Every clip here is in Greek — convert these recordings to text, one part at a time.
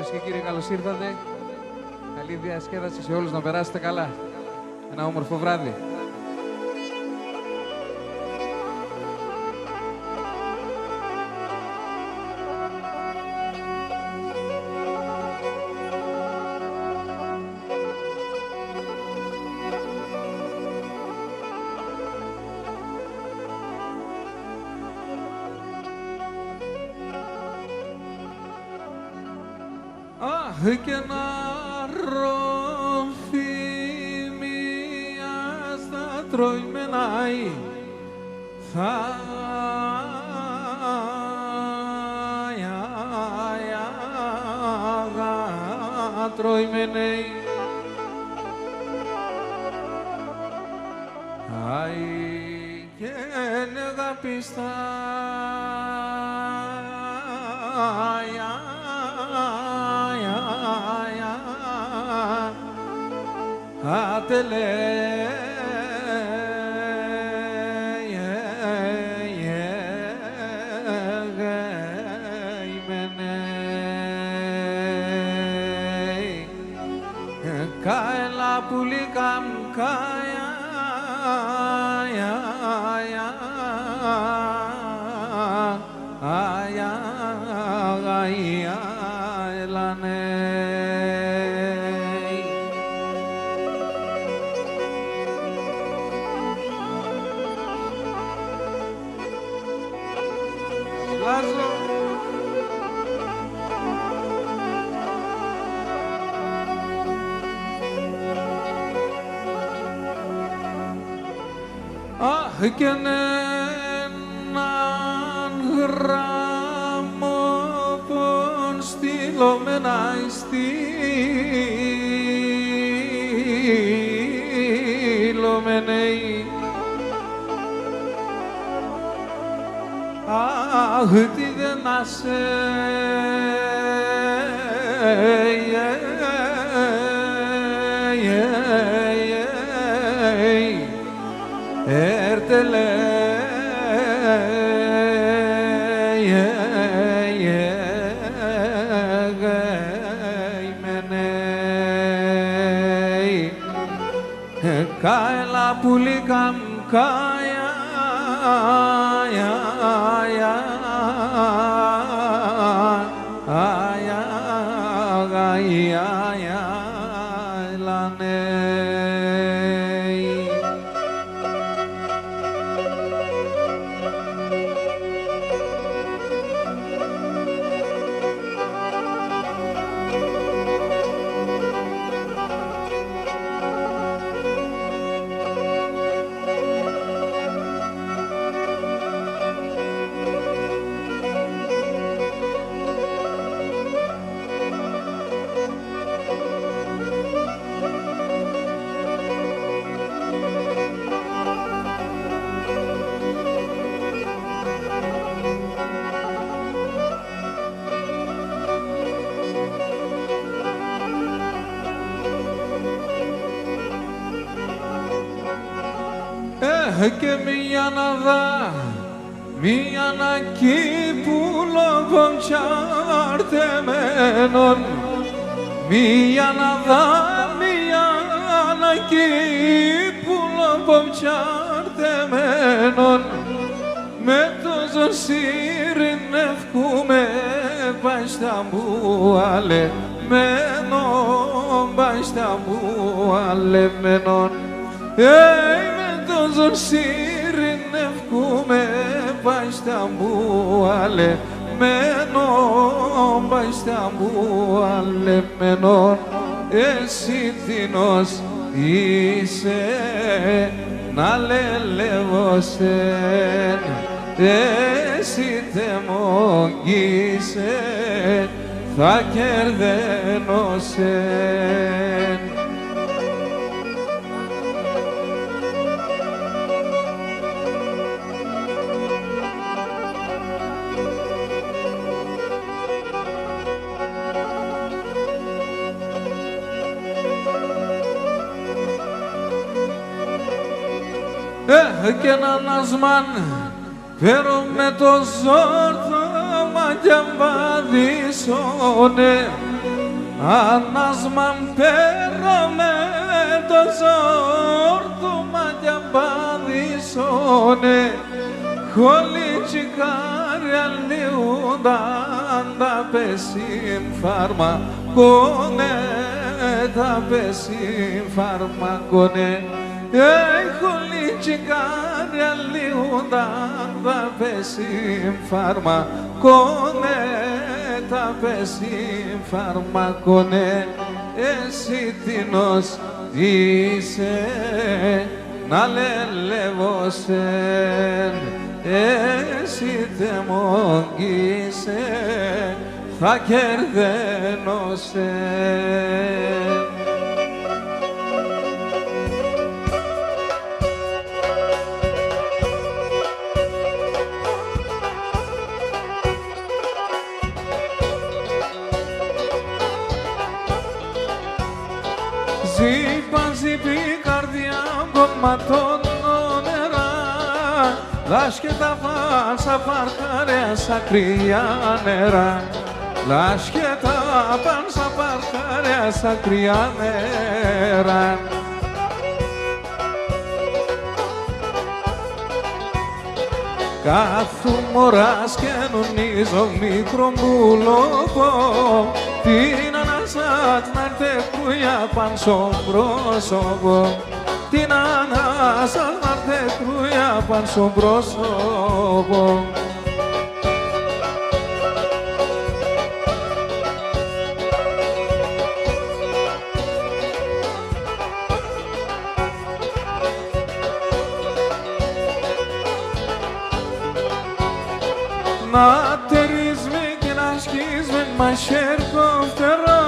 Κυρίες και κύριοι, καλώς ήρθατε. Καλή διασκέδαση σε όλους, να περάσετε καλά. Ένα όμορφο βράδυ. Αχ, και να ροφή μία στα τροϊμενάι θα τροϊμενέι αι και νεγαπιστά ατελέ Κάελα πουλίκαμ κάια Αχ, και έναν γράμμο πον στείλομεναι στείλομεναι αχ, τι δεν να σε έρτελε Κάελα πουλίκαμ κάια και μία να δα, μία να κύπουλο κομψάρτεμένον, μία να δα, μία να κύπουλο κομψάρτεμένον, με το ζωσύριν ευκούμε πάει στα μπουαλε, μένον πάει στα μπουαλε, μένον. Τον ζωσύριν ευκούμε πάει στα μπουαλε μένον, πάει στα μπουαλε μένον. Εσύ τίνος είσαι να λελεύωσεν, εσύ τεμογγίσαι θα κερδένωσεν. Και έναν ασμάν φέρω με το ζόρτο μα και βαδίσωνε Ανάσμαν πέραμε το ζόρ του μάτια παδίσωνε χολίτσικάρι αλλιούνταν τα πεσίν φαρμακόνε τα πεσίν φαρμακόνε χολίτσικάρι αλλιούνταν τα πεσίν φαρμακόνε τα πεσίν φαρμακόνε εσύ τίνος είσαι να λελεύωσεν εσύ τεμόγγισε θα κερδένωσεν. Ζήπα, ζήπη, καρδιά, κομματών νερά λάσκετα πάσα παρκάρια σαν κρύα νερά λάσκετα πάσα παρκάρια σαν κρύα νερά. Κάθου μωράς και νονίζω μικρό μπουλόκο την ανάσα την αρτεκρούια παν στο πρόσωπο την ανάσα την αρτεκρούια παν στο πρόσωπο. Να τερίσμε και να σχίσμε μαχαίρ κοφτερό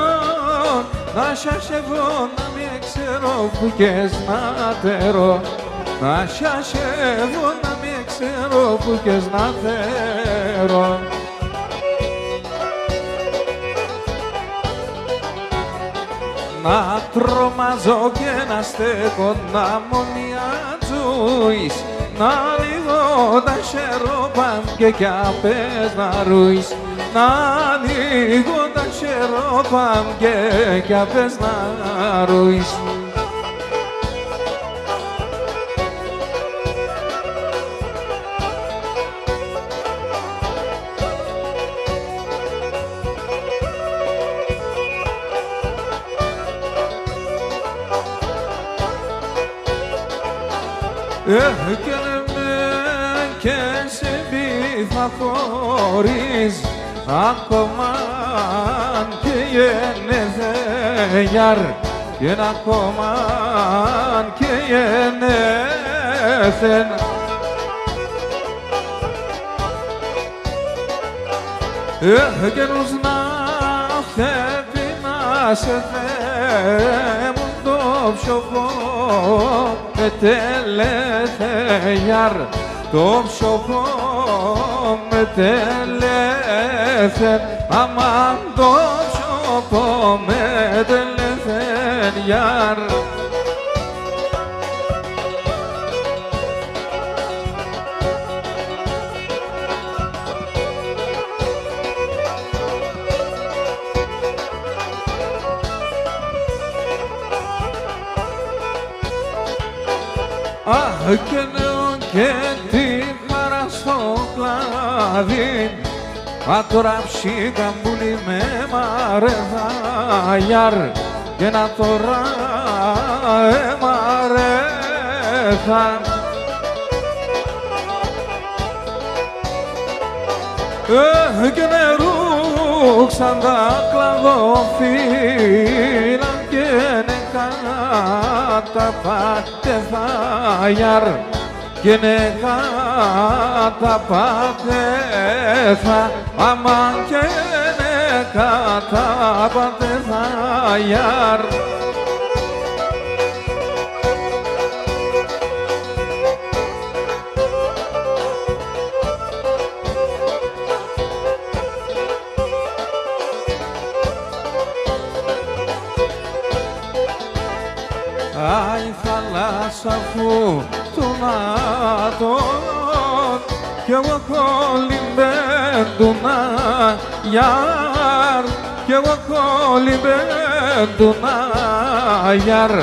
να σασεβώ να μην ξέρω που κες να τερώ να σασεβώ να μην ξέρω που κες να τερώ. Να τρομαζώ και να στέκω να μονιατζούεις να ανοίγω τα χερόπαν και κι απές να ρούεις να ανοίγω τα χερόπαν και κι απές να ρούεις. Και σε μη θα χωρίς ακόμα και γενεθέγιαρ και ακόμα και γενέθεν καινούς να θέπει να σε θέμουν το ψωχό με τελεθέγιαρ το ψωχό με τελεθέν αμάν το ψωχό με τελεθέν γιαρ. Αχ και νέο και τη χαρά στο κλάδι μα τώρα ψήκαμπουλη με μαρεθαγιάρ και να τώρα εμαρεθα και νερούξαν τα κλαδοφύλλα και τα πατεθαγιάρ και νεκά τα πατεθα αμάν και νεκά τα πατεθαγιάρ. Άι θάλασσα αφού του νάτων κι εγώ κολυμπέντουνα γιάρ κι εγώ κολυμπέντουνα γιαρ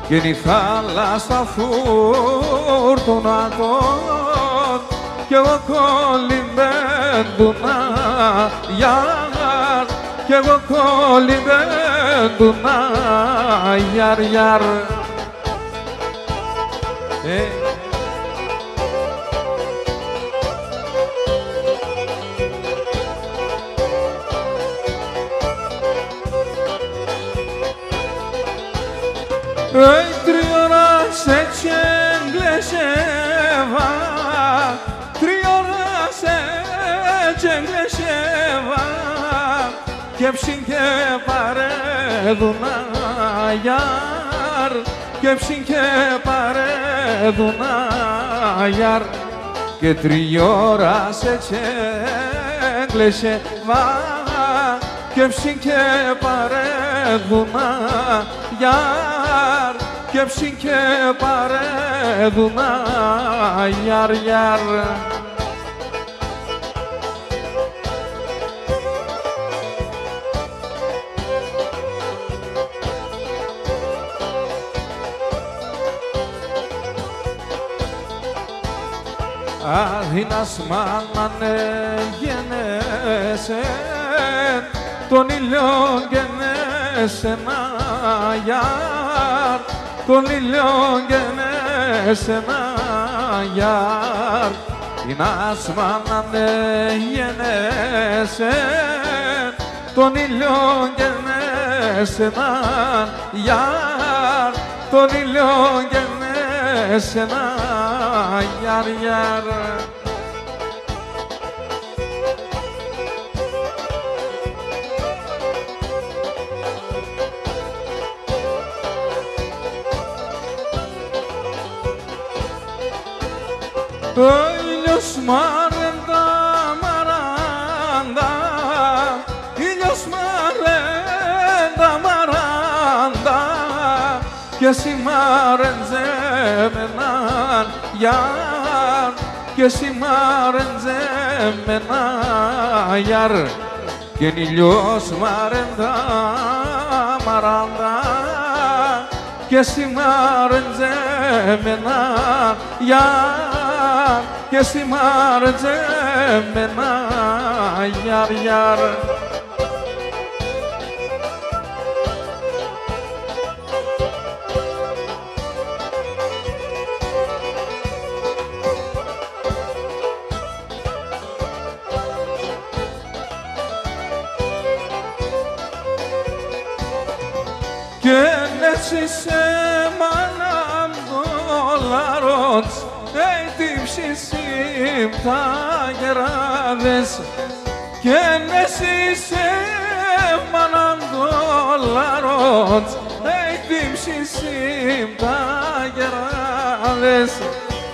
κι είναι η θάλασσα φούρτουνα τον κι εγώ κολυμπέντουνα γιαρ κι εγώ κολυμπέντουνα γιαρ γιαρ. Τριώρα σε τσεγκλεσέβα, τριώρα σε τσεγκλεσέβα και ψήν και παρέδουνα γιαρ και ψήν και παρέδουνα γιαρ και τριώρα σε τσεγκλεσέβα και ψήν και παρέδουνα γιαρ και ψήν και παρέδουνα γιαρ γιαρ. Αθήνας μάνανε γενέσαι τον ήλιον γενέσαι να γιαρ τον ήλιον γενέσαι να γιαρ Αθήνας μάνανε γενέσαι τον ήλιον γενέσαι να γιαρ τον ήλιον γενέσαι να γιαρ γιαρ. Ο ήλιος μαρέντα μαράντα, ήλιος μαρέντα μαράντα και εσύ μαρέντζεμεναν γιαρ και εσύ μαρέντζεμεναν γιαρ και ήλιος μαρέντα μαράντα και εσύ μαρέντζεμεναν γιαρ και εσύ μαρέντζεμεναν γιαρ γιαρ. Και έτσι σε μάναμ δολάροτς τύψισιμ τα γεράδες και έτσι σε μάναμ δολάροτς τύψισιμ τα γεράδες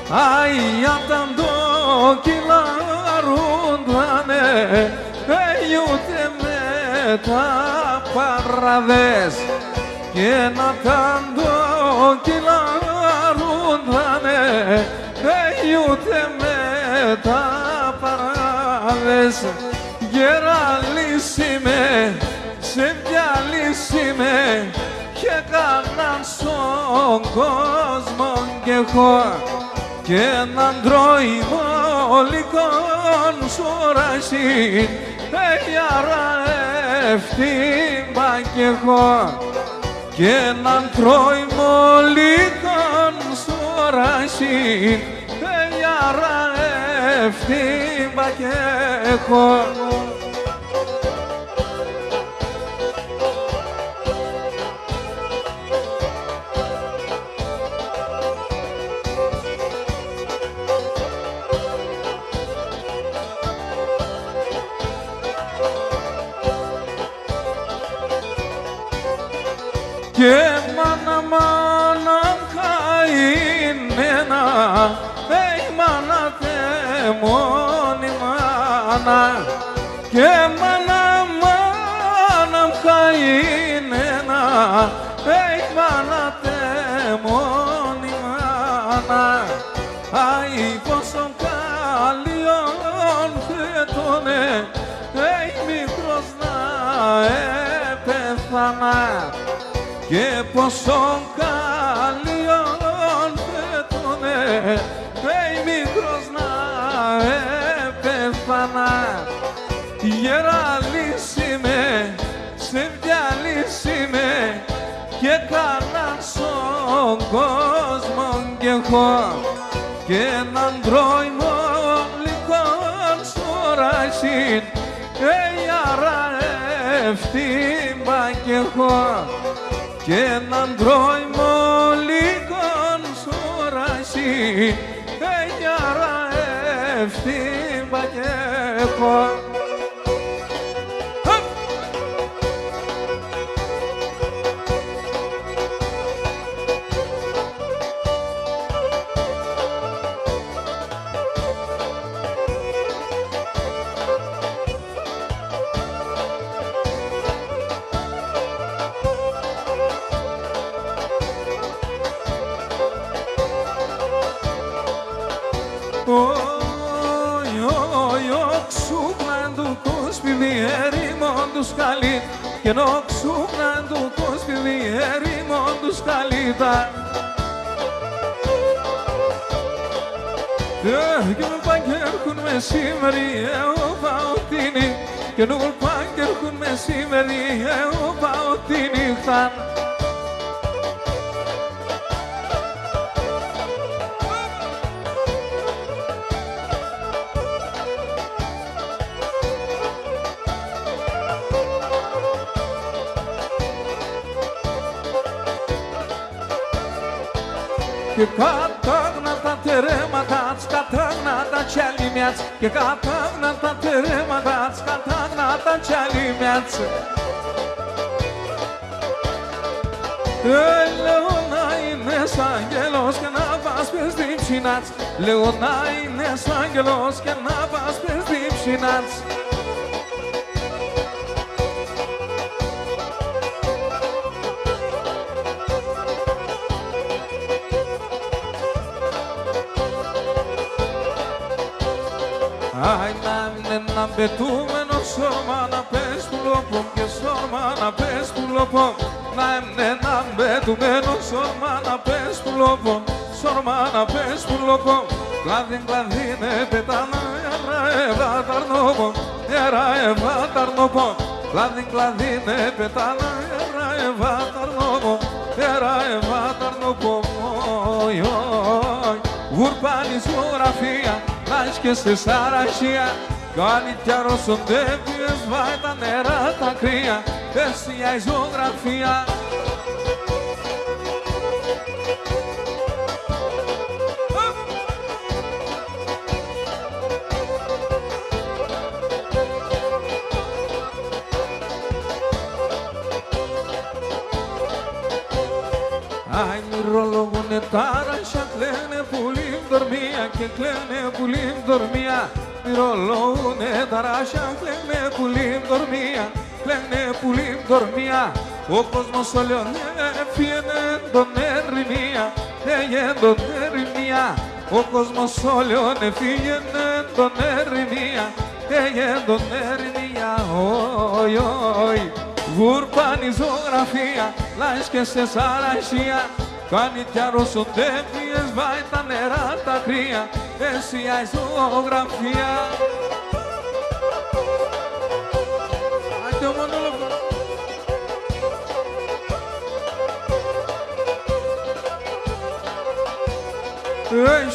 αιάταν το κυλαρούντανε ούτε με τα παραδές και να τάντο κυλαρούντανε ούτε με τα παράδες γεραλίσιμε, σε διαλύσιμε και κάναν στον κόσμο κι εγώ και έναν τροημολικόν σουρασίν γιαρα ευθύμπα κι εγώ και έναν τροημολικόν σουρασίν γιαρα ευθύμπα κι εγώ. Και μάνα μάνα καημένα, μάνα τε μόνη μάνα. Και μάνα μάνα καημένα, μάνα τε μόνη μάνα. Αι πόσο καλιόν θέτωνε, μικρός να πέθανα και πόσο καλλιόν φέτονε μικρός να πέθανα. Γεραλής είμαι, ψευδιαλής είμαι και καλά στον κόσμο κι έχω και έναν δρόμο λυκόν στο ράσιν άρα ευθύμπα κι έχω και έναν δρόμο λυκόν στο ράσιν άρα ευθύμπα κι έχω. Και νόξουναν του κόσμι ερήμον τους καλύτα. Και νουλ παγκέρχουν μεσήμερι εγώ παωτίνι και νουλ παγκέρχουν μεσήμερι εγώ παωτίνι χθαν. Και κατάγνα τα τερέματα τς, κατάγνα τα τσαλίμιατς και κατάγνα τα τερέματα τς, κατάγνα τα τσαλίμιατς. Λέω να είναι άγγελος και να πας πες την ψινάτς. Λέω να είναι άγγελος και να πας πες την ψινάτς. Άι να είναι ένα πετούμενο σώμα να πες του λόπον και σώμα να πες του λόπον. Να είναι ένα πετούμενο σώμα να πες του λόπον, σώμα να πες του λόπον. Κλάδιν κλαδίνε πετάνα ερα ταρνόπον, ερα ταρνόπον. Κλάδιν κλαδίνε πετάνα ερα ταρνόπον, ερα ταρνόπον. Γουρπάνη ζωγραφία λάις και σε σαραχία κάνει κι αρρωσοντεύειες βάει τα νερά τα κρύα αίσια η ζωγραφία. Άι μυρολογούνε τάρασια κλαίνε πουλήν δορμία και κλαίνε πουλήν δορμία. Μυρολογούνε τάρασια κλαίνε πουλήν δορμία, κλαίνε πουλήν δορμία. Ο κόσμος όλων έφυγαινε τον ερημία, έγε τον ερημία. Ο κόσμος όλων έφυγαινε τον ερημία, έγε τον ερημία. Όι, όι. Γουρπάνη ζωγραφία, λάις και σε σαραχία κάνει κι αρρωσοντεύειες, βάει τα νερά τα κρύα αίσια η ζωγραφία.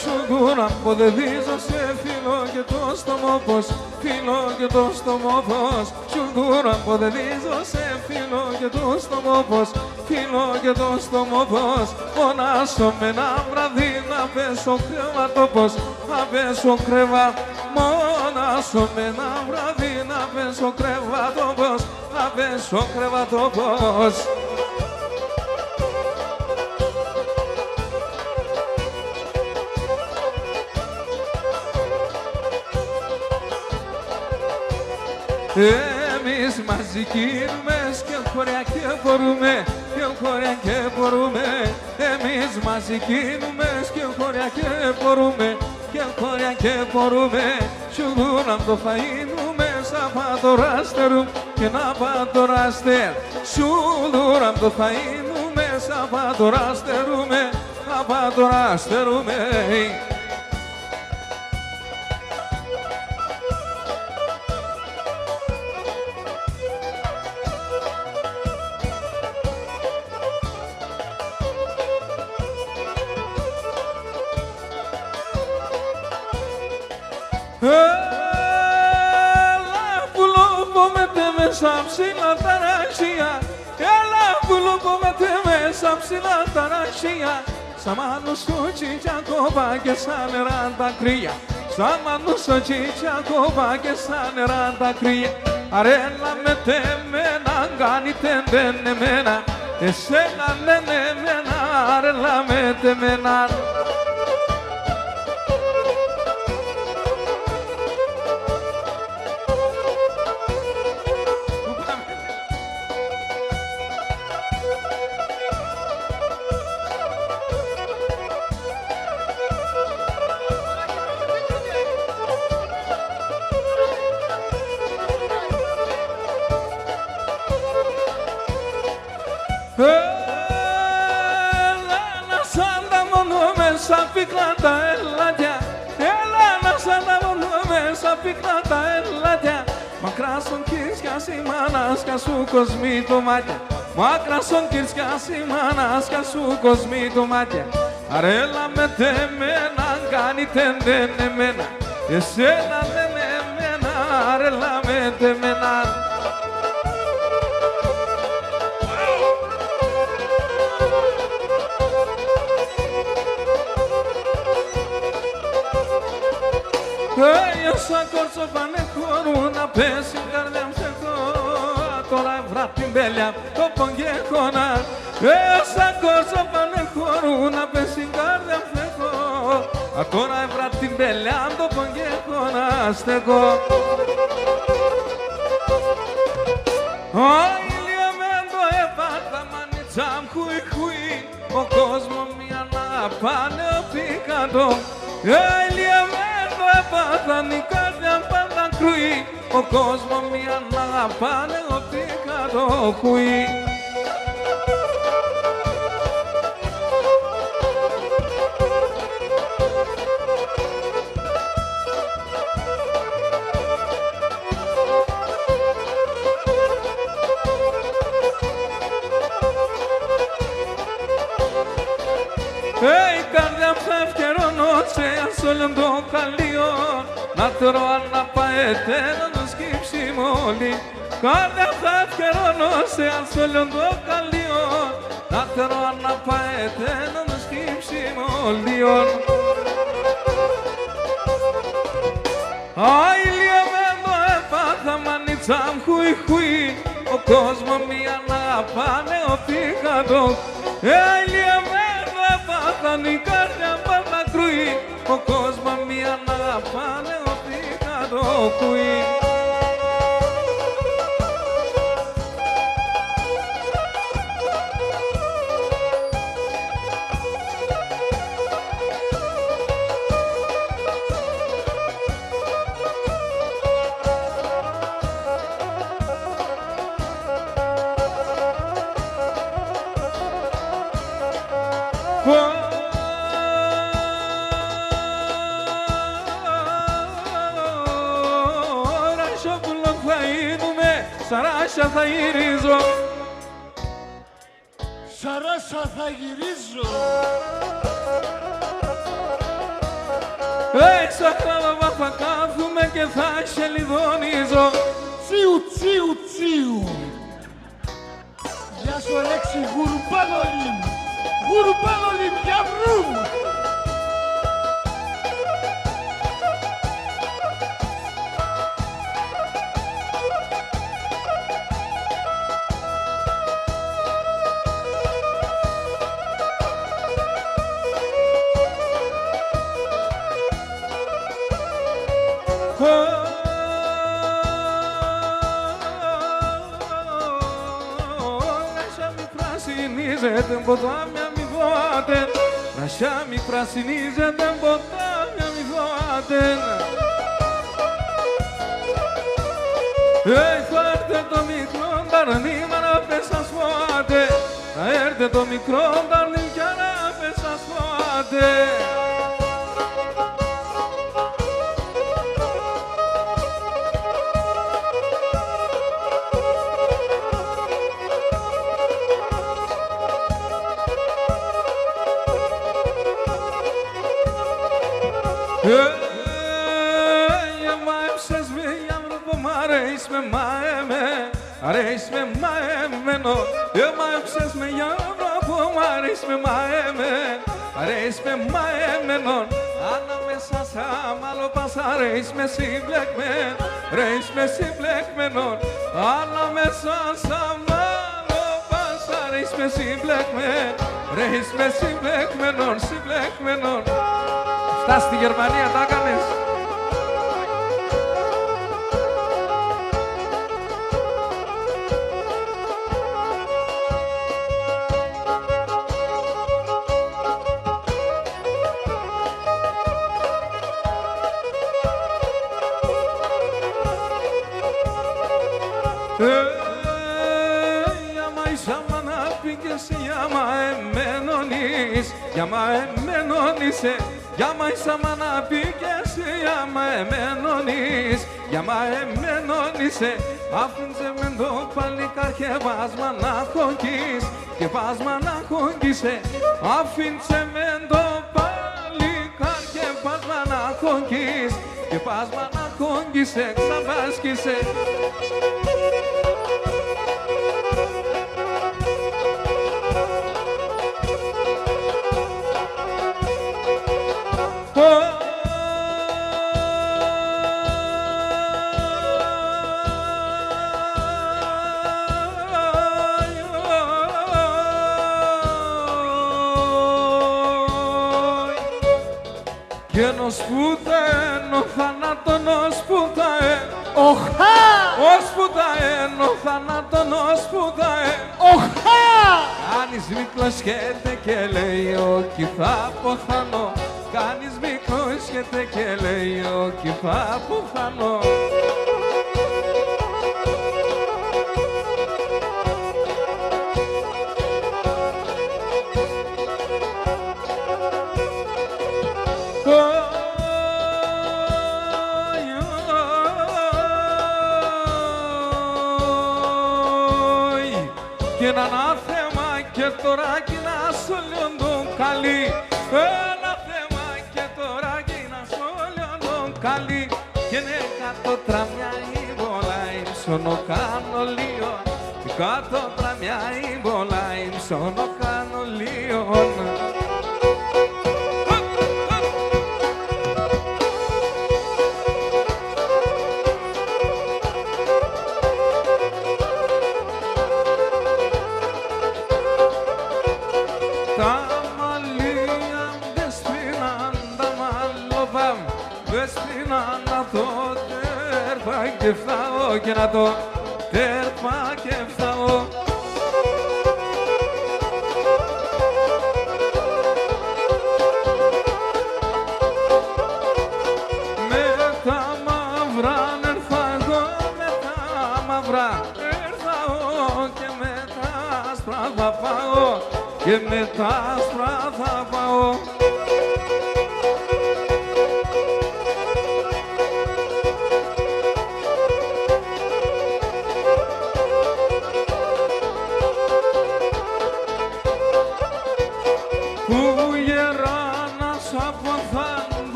Σουγκούρα ποδεδίζω σε φίλο και το στομό πως, φίλο και το στομό πως. Σουγκούρα ποδεδίζω σε φίλο και το στομό πως, φίλο και το στομό πως. Μονάσω με ένα βραδύ να πέσω κρεβατόπος, να πέσω κρεβα. Μονάσω με ένα βραδύ να πέσω κρεβατόπος, να πέσω κρεβατόπος. Εμείς μαζί κινούμε και χωριά και μπορούμε, και χωριά και μπορούμε. Εμείς μαζί κινούμε και χωριά και μπορούμε, και χωριά και μπορούμε. Σιγούρα το φαΐνουμε, σ' Σαββατοράστερου και να πατοράστερ σουλούραμ το θα είνουμε Σαββατοράστερουμε, Σαββατοράστερουμε. Μέσα ψηλά τα ράξια, έλα που λουκόμαστε μέσα ψηλά τα ράξια. Σαν μάνουσο τσιτσακόβα και σαν νερά τα κρύα, σαν μάνουσο τσιτσακόβα και σαν νερά τα κρύα. Αρέλα με τεμένα, κάνει τεντεν εμένα, εσένα ναι εμένα, αρέλα με τεμένα. Σαν πίκρα τα ελάτια, έλα να σαν τα μονούμε σαν πίκρα τα ελάτια. Μακρά στον κύρσια σημάνασκα σου κοσμί το μάτια, μακρά στον κύρσια σημάνασκα σου κοσμί το μάτια. Αρέλα με τεμένα, κάνει τεντεν εμένα, εσένα δεν εμένα, αρέλα με τεμένα. Όσα κόρτσο πάνε χωρούν να πέσει η καρδιά μου σε χώ. Τώρα έβρα την πέλια το πογγέχωνα. Όσα κόρτσο πάνε χωρούν να πέσει η καρδιά μου σε χώ. Τώρα έβρα την πέλια το πογγέχωνα στεκώ. Ηλία με το έπαθα μανίτσα μου χουι χουι. Ο κόσμο μια να πάνε οπί κάτω. Ηλία με έπαθαν η καρδιά πάντα κρούει, ο κόσμο μια να αγαπάνε ότι κάτω κουεί. Η καρδιά μου θα ευκαιρώνωσε ας όλον το καλείο, να τρώω να πάετε να το σκύψει μόλι. Καρδιά θα ευκαιρώνωσε ας όλον το καλείο, να τρώω να πάετε να το σκύψει μόλι. Ηλία με το έπαθα μανίτσα μου χουι χουι, ο κόσμο μια να πάνε οπί κάτω. Ηλία με έπαθαν η καρδιά πάντα κρούει, ο κόσμο μια να πάνε οπί κάτω κουεί. Σαράσα θα γυρίζω, Σαράσα θα γυρίζω. Έξω χτάβα θα κάθουμε και θα ξελιδονίζω. Τσιου, τσιου, τσιου. Γεια σου Αλέξη, γουρμπάνολιμ. Γουρμπάνολιμ, για βρούμ. Πρασινίζεται ποτάμια μη δώατε, Ρασιά μη πρασινίζεται ποτάμια μη δώατε. Έρθε το μικρό νταρνί μα να πες ασφάτε. Έρθε το μικρό νταρνί κι να πες ασφάτε. Αρέσει με μαεμένο, μάεψες με για βρόπο, μ' αρέσει με μαεμένο, αρέσει με μαεμένο. Ανάμεσα σ' αμάλο πας, αρέσει με συμπλεκμένο, αρέσει με συμπλεκμένο. Ανάμεσα σ' αμάλο πας, αρέσει με συμπλεκμένο, αρέσει με συμπλεκμένο, συμπλεκμένο. Φτάς στη Γερμανία, τα έκανες. Γιάμα εμένονισε, γιάμα είσαμα να πήγες, γιάμα εμένονις, γιάμα εμένονισε. Άφηνσε με το παλικάρ και βάσμα να χωγκείς, και βάσμα να χωγκίσε. Άφηνσε με το παλικάρ και βάσμα να χωγκείς, και βάσμα να χωγκίσε, ξαβάσκησε. Και ενός πούταεν ο θάνατον ως πούταεν. Οχά! Ως πούταεν ο θάνατον ως πούταεν. Οχά! Κάνεις μικρό σχέτε και λέει όχι θα ποθανώ. Κάνεις μικρό σχέτε και λέει όχι θα ποθανώ. Και ένα θέμα και τώρα κι να σου λέω τον καλή. Ένα θέμα και τώρα κι να σου λέω τον καλή. Και είναι κάτω τραμιά η βολά ύψωνο κάνω λίγο. Κάτω τραμιά η βολά ύψωνο κάνω λίγο. Και φτάω και να το τέρπα και φτάω. Με τα μαύρα έρθα εγώ, με τα μαύρα έρθα εγώ και με τα άσπρα θα πάω και με τα άσπρα θα πάω.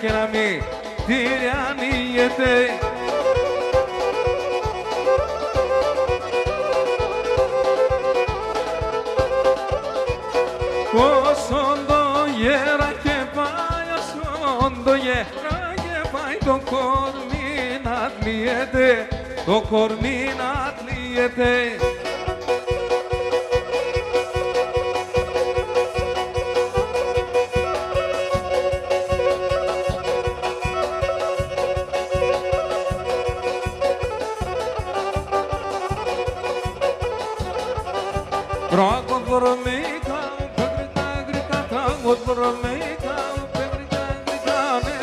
Και να μην τυραννιέται. Όσον το γέρα και πάει, όσον το γέρα και πάει, το κορμί να τλιέται, το κορμί να τλιέται. Τραγουδρομίκα, πέγρικα, γρικά, τραγουδρομίκα, πέγρικα, γρικά, με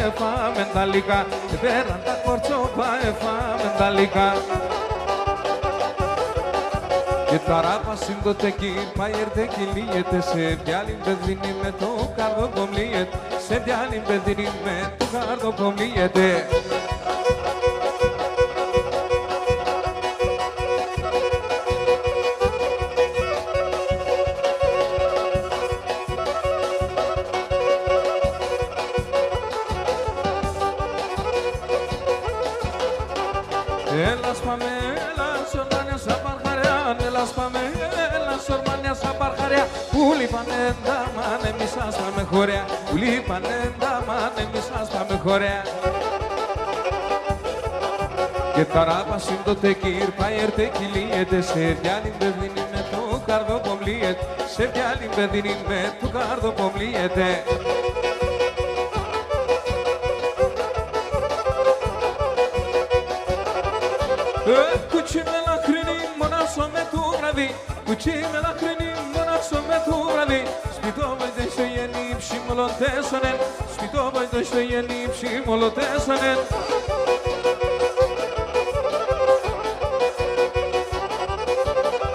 εφάμε τα λικά. Πέραν τα κορτσόπα εφάμε τα λικά. Και τα ράπα σύντοτε κύρ παέρτε κυλίεται. Σε διάλειμ παιδίνει με το καρδό κομπλίεται. Σε διάλειμ παιδίνει με το καρδό κομπλίεται. Έλας πάμε, έλας ορμάνια σαν παρχαριά. Έλας πάμε, έλας ορμάνια σαν παρχαριά. Που λείπανε τα μάνε, εμείς σας πάμε χωρέα. Που λείπανε τα μάνε, εμείς σας πάμε χωρέα. Και τα ράπα σύντοτε κύρ παέρτε κυλίεται. Σε διάλειμ παιδίνει με το καρδό κομπλίεται. Σε διάλειμ παιδίνει με το καρδό κομπλίεται. Κουτσί με λαχρινή μονάσο με το βραδύ. Κουτσί με λαχρινή μονάσο με το βραδύ. Σπιτό βοηθέ στο γεννήψη μολοτέσονεν. Σπιτό βοηθέ στο γεννήψη μολοτέσονεν.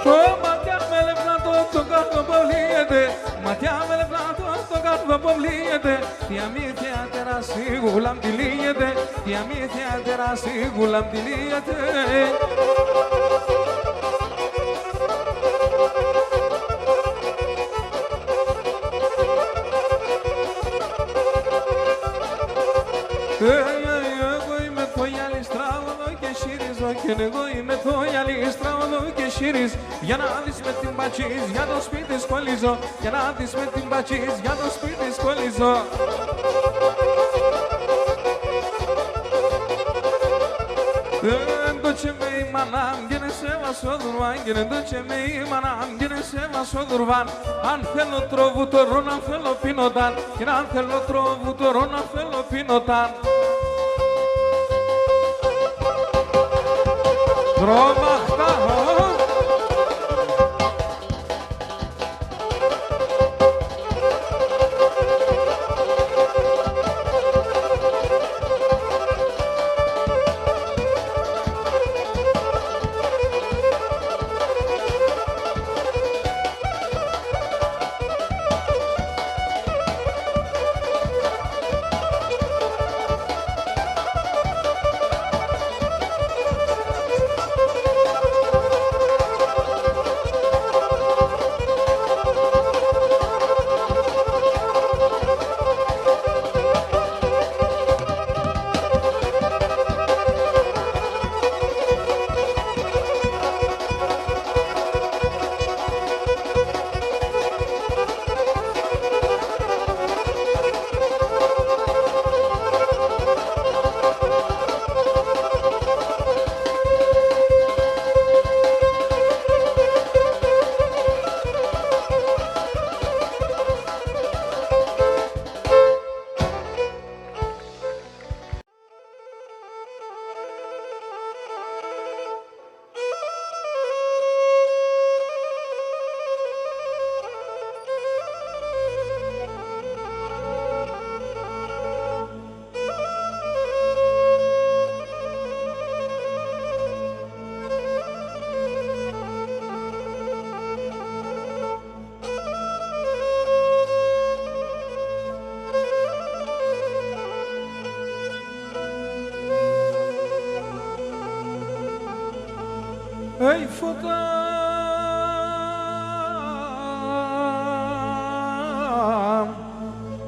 Το ματιά με λεπτάτο το κάτω ποβλίεται. Ματιά με λεπτάτο το κάτω ποβλίεται. Τι αμύθια τεράστι γουλαμ τη λύγεται. Τι αμύθια τεράστι γουλαμ τη λύγεται. Εγώ είμαι το γυαλί στράβοδο και συρίζω. Και εγώ είμαι το γυαλί στράβοδο και συρίζ. Για να δεις με την πατσίς, για το σπίτι σκολίζω. Για να δεις με την πατσίς, για το σπίτι σκολίζω. Doce mei manam, gene se vasodurvan, gene doce mei manam, gene se vasodurvan. An fello trovuto ronan fello pinotan, gene an fello trovuto ronan fello pinotan. Τρόμαχτα, Ei φωτά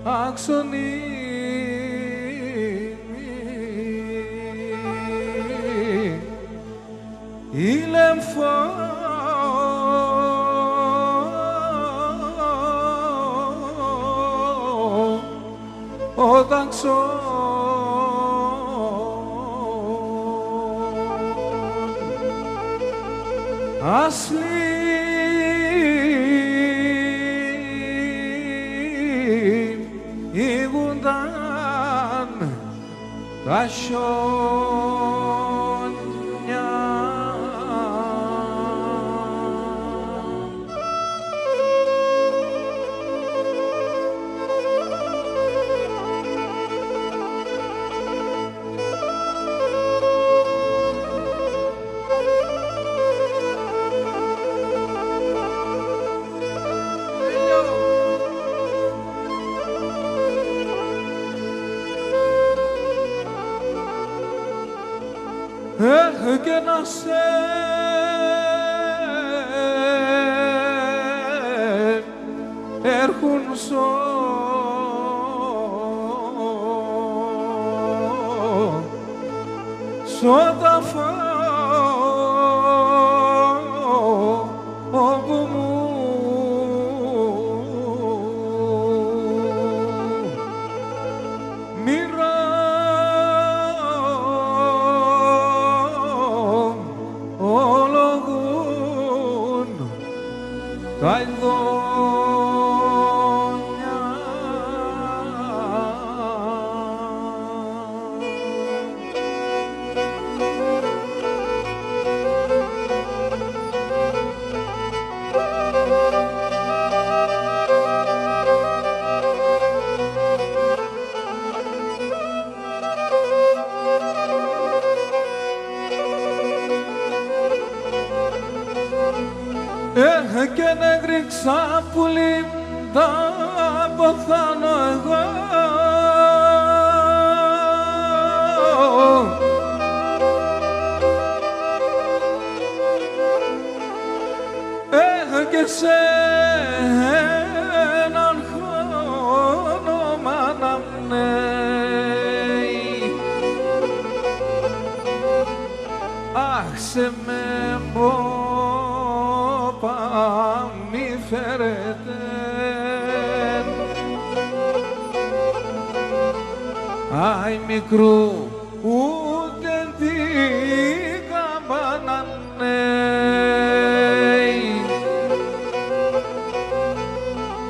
άξονη ηλεμφό όταν Asli igundan taşonya να σε έρχουν σώτα όπου μου μοιρολογούν τα ειδόνια. Και νεκρή ξάπουλη τα ποθάνω εγώ. Και σε έναν χρόνο μ' αναμνέει. Αχ, σε με μη φέρετε. Άι μικρού ούτε τι καμπανανέει.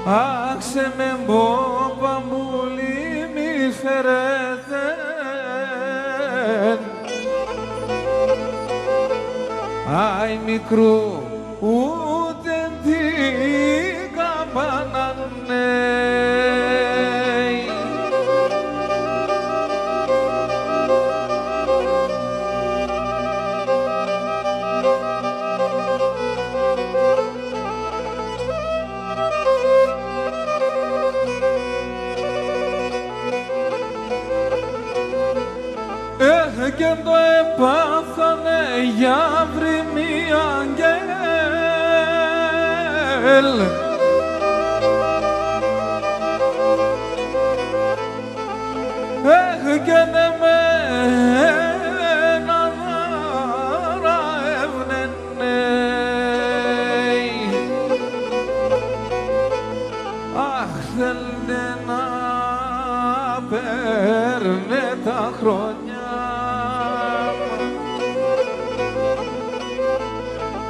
Αχ, σε με μπαμπούλη μη φέρετε. Άι μικρού ούτε τι καμπανανέει. Και το επάθανε για βρυμή αγγέλ. Και ναι με έναν άρα ευνενέει. Αχ, θέλτε να παίρνε τα χρόνια.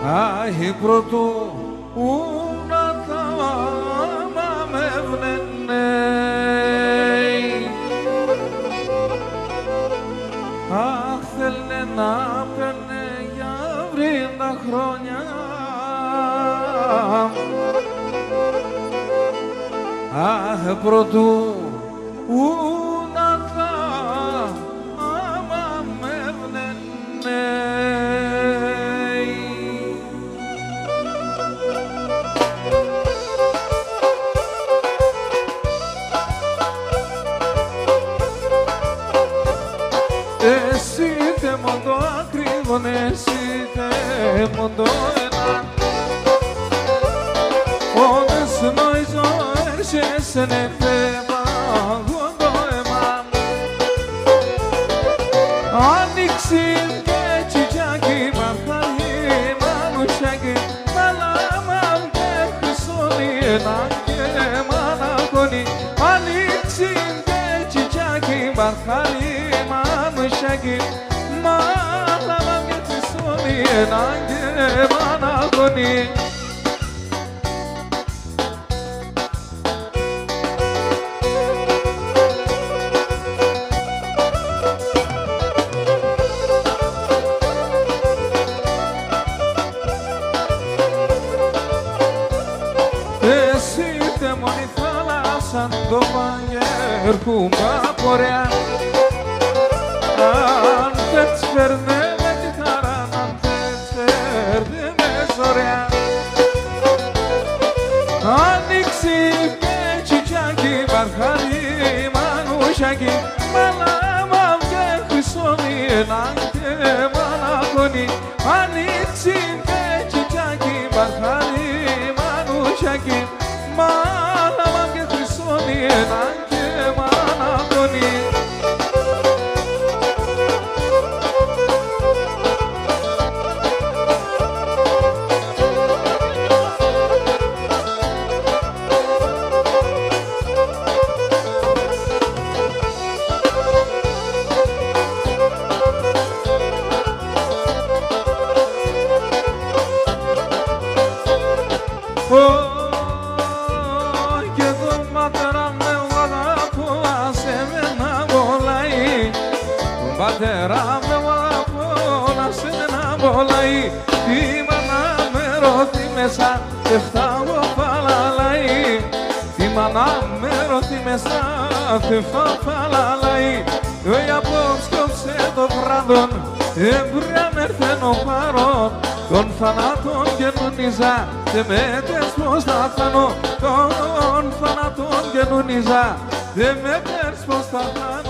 Άι πρωτού ούνα τα με ευνενέει. Αχ, θέλε να παίρνε για βρύντα χρόνια. Αχ, πρωτού ούνα τα με ευνενέει. Εσύ τε μοντό ακριβόν, εσύ τε μοντό ένα. Όντες νόηζω έρχεσαι ναι θέμα γόντο αίμα. Άνοιξη και τσιτσάκι μαρχάλι μανουσάκι. Μαλάμαν και χρυσόνι ένα και μανακόνι. Άνοιξη και τσιτσάκι μαρχάλι μανουσάκι. Μαλάμαν και χρυσόνι ένα και μανακόνι. Σαν το πανιέρχουμα πορεία. Αν θες φέρνε με τη χαρά, αν θες φέρνε με ζωρέα. Άνοιξη και τσιτσάκι, μαρχάλι μανουσάκι. Μαλάμα και χρυσόνι, έναν και μανακόνι. πατέρα με απόλαυσε να μολάει. Η μάνα με ρώθη μέσα και φτάω παλαλάει. Η μάνα με ρώθη μέσα και φτάω παλαλάει. Απόψε το βράδον έμπρια μερθένω παρόν. Τον θανάτων γενουνίζα και με τες πως θα θανώ. Τον θανάτων γενουνίζα και με τες πως θα θανώ.